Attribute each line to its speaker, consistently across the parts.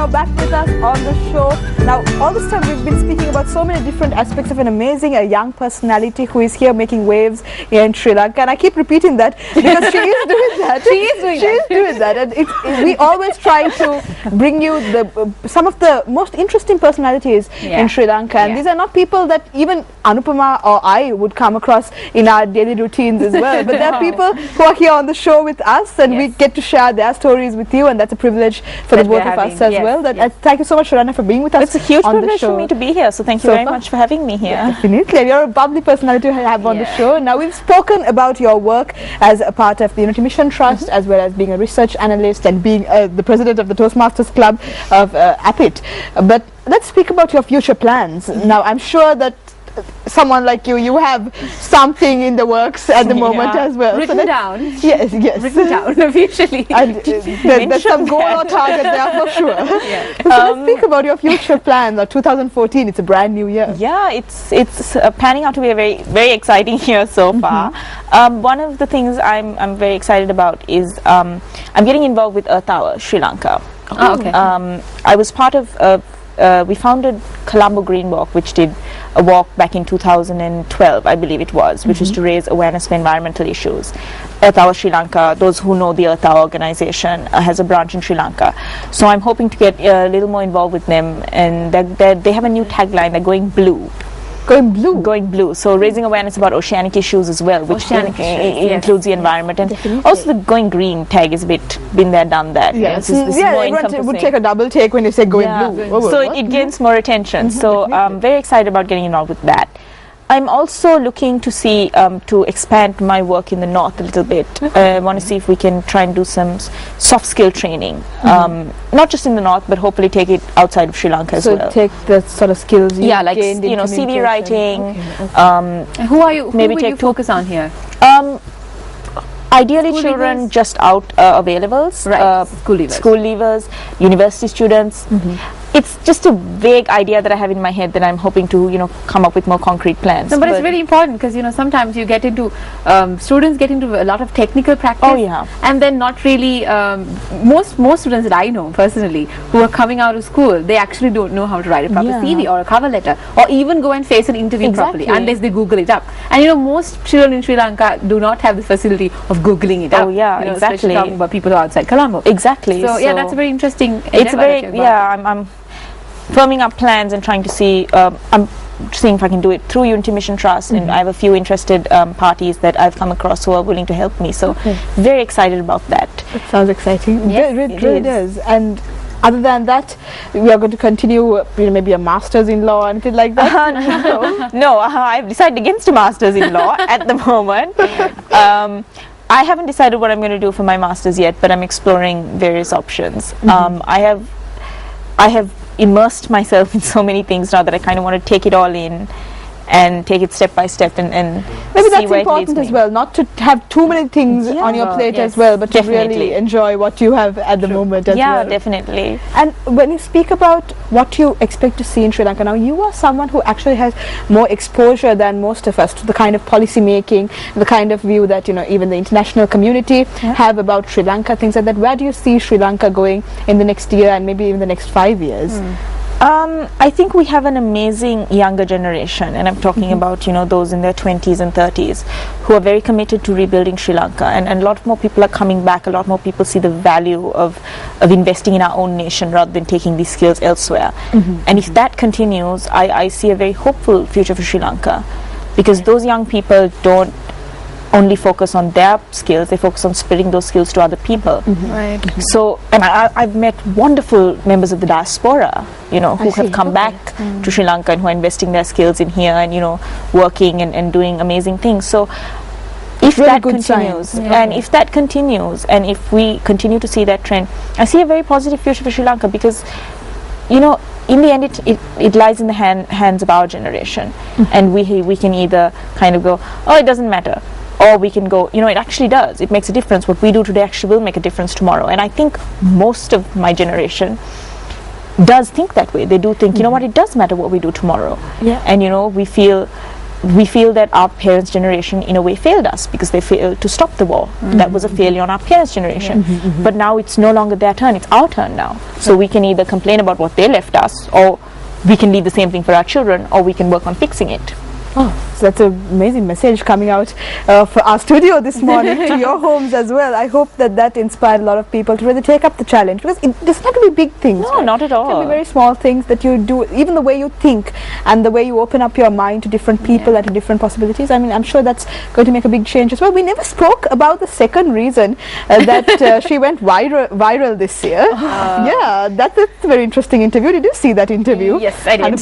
Speaker 1: you're back with us on the show. Now, all this time we've been speaking about so many different aspects of an amazing young personality who is here making waves here in Sri Lanka. And I keep repeating that because she is doing that. She is doing that. And we always try to bring you some of the most interesting personalities in Sri Lanka. And these are not people that even Anupama or I would come across in our daily routines as well. But there are people who are here on the show with us, and we get to share their stories with you, and that's a privilege for the both of us as well. Thank you so much, Sharanya, for being with us.
Speaker 2: It's a huge privilege for me to be here, so thank you very much for having me here.
Speaker 1: Definitely. You're a bubbly personality to have on the show. Now, we've spoken about your work as a part of the Unity Mission Trust, as well as being a research analyst and being the president of the Toastmasters Club of APIT. But let's speak about your future plans. Now, I'm sure that someone like you have something in the works at the moment as well.
Speaker 3: Written down.
Speaker 1: Yes.
Speaker 3: Written down officially.
Speaker 1: And there's some goal or target there for sure. So let's speak about your future plans. 2014, it's a brand new year.
Speaker 2: Yeah, it's panning out to be a very, very exciting year so far. One of the things I'm very excited about is I'm getting involved with Earth Hour Sri Lanka.
Speaker 3: Oh, okay.
Speaker 2: I was part of we founded Colombo Green Walk, which did a walk back in 2012, I believe it was, which was to raise awareness for environmental issues. Earth Hour Sri Lanka, those who know the Earth Hour organization, has a branch in Sri Lanka. So I'm hoping to get a little more involved with them, and they have a new tagline, they're going blue.
Speaker 1: Going blue?
Speaker 2: Going blue. So raising awareness about oceanic issues as well, which includes the environment. And also the going green tag is a bit been there, done that.
Speaker 1: Yes. It would take a double take when you say going blue.
Speaker 2: So it gains more attention. So I'm very excited about getting involved with that. I'm also looking to see to expand my work in the north a little bit. I want to see if we can try and do some soft skill training, not just in the north, but hopefully take it outside of Sri Lanka as well.
Speaker 1: So take the sort of skills you
Speaker 2: like
Speaker 1: gained in
Speaker 2: CV writing.
Speaker 3: Who are you? Who will you focus on here?
Speaker 2: Ideally, children just out of A-levels, school leavers, university students. It's just a vague idea that I have in my head that I'm hoping to, come up with more concrete plans.
Speaker 3: No, but it's really important because, sometimes you get into, students get into a lot of technical practice.
Speaker 2: Oh, yeah.
Speaker 3: And then not really, most students that I know personally who are coming out of school, they actually don't know how to write a proper CV or a cover letter or even go and face an interview properly unless they Google it up. And, most children in Sri Lanka do not have the facility of Googling it up.
Speaker 2: Oh, yeah, exactly.
Speaker 3: Especially talking about people who are outside Colombo.
Speaker 2: Exactly.
Speaker 3: So, that's a very interesting
Speaker 2: It's I'm firming up plans and trying to see, I'm seeing if I can do it through Unity Mission Trust, and I have a few interested parties that I've come across who are willing to help me. So very excited about that.
Speaker 1: That sounds exciting.
Speaker 3: Yes,
Speaker 1: it really does. And other than that, we are going to continue, maybe a master's in law or anything like that?
Speaker 2: No, I've decided against a master's in law at the moment. I haven't decided what I'm going to do for my master's yet, but I'm exploring various options. I have immersed myself in so many things now that I kind of want to take it all in and take it step by step and
Speaker 1: maybe
Speaker 2: see
Speaker 1: that's
Speaker 2: where
Speaker 1: important as well, not to have too many things on your plate as well, but to really enjoy what you have at the moment as well.
Speaker 2: Yeah, definitely.
Speaker 1: And when you speak about what you expect to see in Sri Lanka now, you are someone who actually has more exposure than most of us to the kind of policy making, the kind of view that even the international community have about Sri Lanka, things like that. Where do you see Sri Lanka going in the next year and maybe even the next 5 years?
Speaker 2: I think we have an amazing younger generation, and I'm talking about those in their 20s and 30s who are very committed to rebuilding Sri Lanka, and a lot more people are coming back. A lot more people see the value of investing in our own nation rather than taking these skills elsewhere. And if that continues, I see a very hopeful future for Sri Lanka, because those young people don't only focus on their skills, they focus on spreading those skills to other people. So, and I've met wonderful members of the diaspora, who have come back to Sri Lanka and who are investing their skills in here and, working and doing amazing things. So, if that continues, and if that continues, and if we continue to see that trend, I see a very positive future for Sri Lanka, because, in the end, it lies in the hands of our generation, and we can either kind of go, oh, it doesn't matter, or we can go, it actually does. It makes a difference. What we do today actually will make a difference tomorrow. And I think most of my generation does think that way. They do think, what, it does matter what we do tomorrow. And, we feel we feel that our parents' generation in a way failed us because they failed to stop the war. That was a failure on our parents' generation. But now it's no longer their turn, it's our turn now. So we can either complain about what they left us, or we can leave the same thing for our children, or we can work on fixing it.
Speaker 1: Oh, so that's an amazing message coming out for our studio this morning to your homes as well. I hope that inspired a lot of people to really take up the challenge, because it doesn't have to be big things.
Speaker 2: No, not at all.
Speaker 1: It can be very small things that you do, even the way you think and the way you open up your mind to different people and to different possibilities. I mean, I'm sure that's going to make a big change as well. We never spoke about the second reason that she went viral this year. Yeah, that's a very interesting interview. Did you see that interview?
Speaker 3: Yes, I did.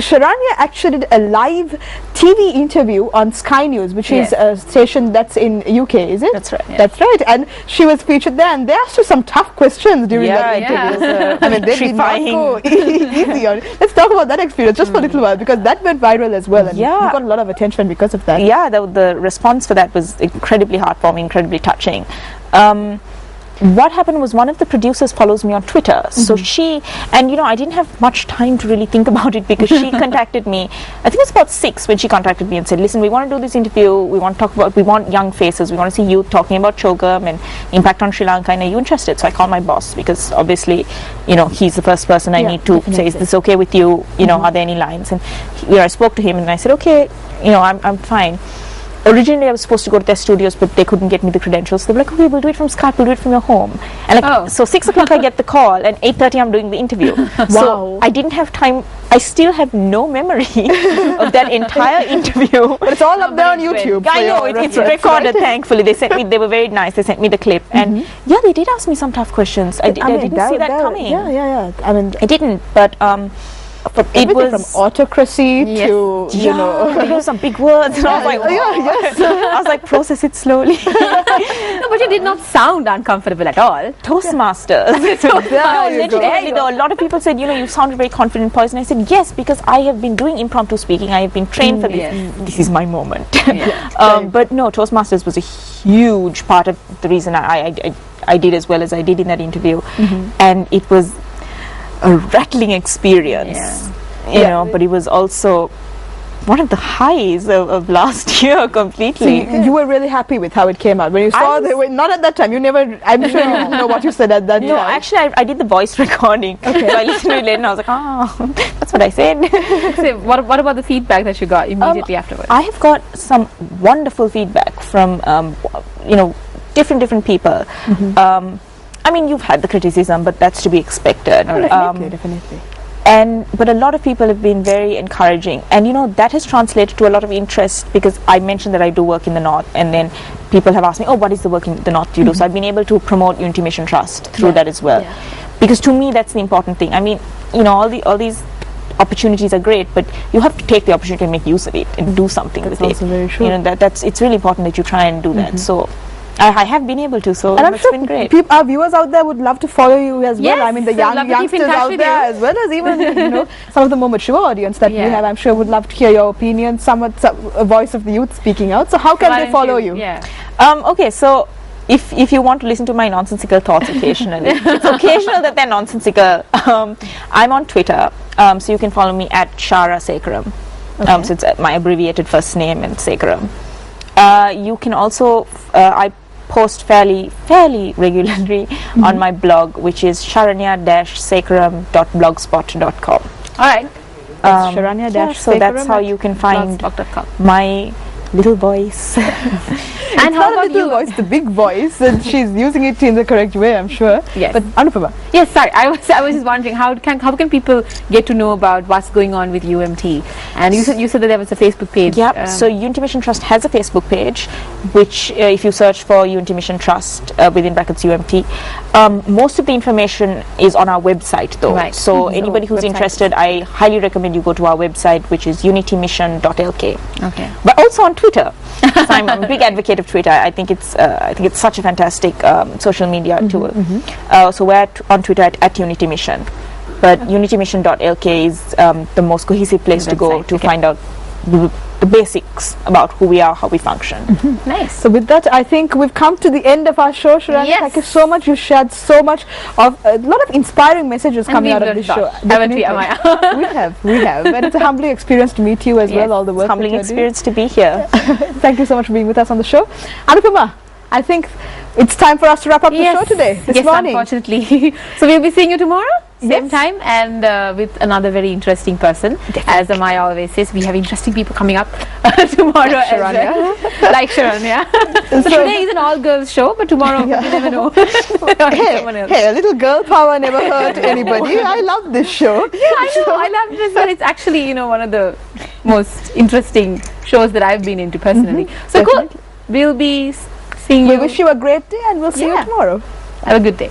Speaker 1: Sharanya actually did a live TV interview on Sky News, which is a station that's in UK, is it?
Speaker 2: That's right. Yeah.
Speaker 1: That's right. And she was featured there, and they asked her some tough questions during that interview. I mean, they did not go easy on it. Let's talk about that experience just for a little while, because that went viral as well, and you got a lot of attention because of that.
Speaker 2: Yeah, the response for that was incredibly heartwarming, incredibly touching. What happened was, one of the producers follows me on Twitter. So she, and I didn't have much time to really think about it, because she contacted me, I think it was about 6 when she contacted me and said, listen, we want to do this interview, we want to talk about, we want young faces, we want to see youth talking about Chogam and impact on Sri Lanka, and are you interested? So I called my boss, because obviously, he's the first person I need to say, is this okay with you? Are there any lines? And I spoke to him and I said, okay, I'm fine. Originally I was supposed to go to their studios, but they couldn't get me the credentials. They were like, okay, we'll do it from Skype, we'll do it from your home. And so 6 o'clock I get the call, and 8:30 I'm doing the interview. So I didn't have time. I still have no memory of that entire interview.
Speaker 1: But it's all up there on YouTube.
Speaker 2: I know, it's recorded, thankfully. They were very nice. They sent me the clip. And they did ask me some tough questions. I didn't see that coming.
Speaker 1: Yeah. I mean,
Speaker 2: I didn't, but
Speaker 1: it was from autocracy to
Speaker 2: they use some big words, and I was like, I was like, process it slowly.
Speaker 3: No, but you did not sound uncomfortable at all.
Speaker 2: Toastmasters. Literally, though, a lot of people said, you sounded very confident, poised, and I said, yes, because I have been doing impromptu speaking. I have been trained for this. This is my moment. But no, Toastmasters was a huge part of the reason I did as well as I did in that interview, and it was a rattling experience, but it was also one of the highs of last year completely.
Speaker 1: So you were really happy with how it came out when you saw not at that time. I'm sure you didn't know what you said at that time.
Speaker 2: No, actually I did the voice recording. So I listened to it later and I was like, that's what I said.
Speaker 3: So what about the feedback that you got immediately afterwards?
Speaker 2: I have got some wonderful feedback from different people. I mean, you've had the criticism, but that's to be expected.
Speaker 1: Definitely.
Speaker 2: But a lot of people have been very encouraging, and that has translated to a lot of interest, because I mentioned that I do work in the North, and then people have asked me, what is the work in the North you do? So I've been able to promote Unity Mission Trust through that as well, because to me that's the important thing. I mean, all these opportunities are great, but you have to take the opportunity and make use of it and do something with it.
Speaker 1: That's also very true.
Speaker 2: It's really important that you try and do that. So I have been able to, so
Speaker 1: and
Speaker 2: it's been great.
Speaker 1: Our viewers out there would love to follow you as well. I mean, the youngsters out there, as well as even some of the more mature audience that we have, I'm sure would love to hear your opinion, a voice of the youth speaking out. So how can they follow you?
Speaker 2: Okay, so if you want to listen to my nonsensical thoughts occasionally, it's occasional that they're nonsensical. I'm on Twitter, so you can follow me at Shara Sekaram. So it's my abbreviated first name and Sekaram. You can also I post fairly regularly on my blog, which is sharanya-sekaram.blogspot.com.
Speaker 3: Alright.
Speaker 1: Sharanya-Sekaram.
Speaker 2: So that's how you can find my little voice.
Speaker 1: And how about you? Voice, the big voice, and she's using it in the correct way, I'm sure.
Speaker 3: Yes.
Speaker 1: But Anupama.
Speaker 3: Yes, sorry. I was just wondering, how can people get to know about what's going on with UMT? And you said that there was a Facebook page.
Speaker 2: Yep. So Unity Mission Trust has a Facebook page, which if you search for Unity Mission Trust within brackets UMT, most of the information is on our website though.
Speaker 3: Right.
Speaker 2: So anybody who's interested, I highly recommend you go to our website, which is unitymission.lk.
Speaker 3: Okay.
Speaker 2: But also on Twitter. So I'm a big advocate of Twitter. I think it's such a fantastic social media tool. So we're on Twitter at Unity Mission, but unitymission.lk is the most cohesive place to go to find out the basics about who we are, how we function.
Speaker 3: Nice.
Speaker 1: So with that, I think we've come to the end of our show, Sharanya.
Speaker 3: Yes.
Speaker 1: Thank you so much. You shared so much of a lot of inspiring messages coming out of this show.
Speaker 3: Haven't we, Amaya?
Speaker 1: we have. And it's a humbling experience to meet you as well. All the work.
Speaker 2: Humbling experience to be here.
Speaker 1: Thank you so much for being with us on the show. Anupama, I think it's time for us to wrap up the show today, this morning.
Speaker 3: Unfortunately. So we'll be seeing you tomorrow, same
Speaker 1: Yes.
Speaker 3: time, and with another very interesting person. As Amaya always says, we have interesting people coming up tomorrow as well. Like Sharanya. So today is an all-girls show, but tomorrow you never know.
Speaker 1: Hey, a little girl power never hurt anybody. I love this show.
Speaker 3: Yeah, I know. I love this one. It's actually, you know, one of the most interesting shows that I've been into personally. So cool. We'll be seeing you.
Speaker 1: We wish you a great day, and we'll see you tomorrow.
Speaker 3: Have a good day.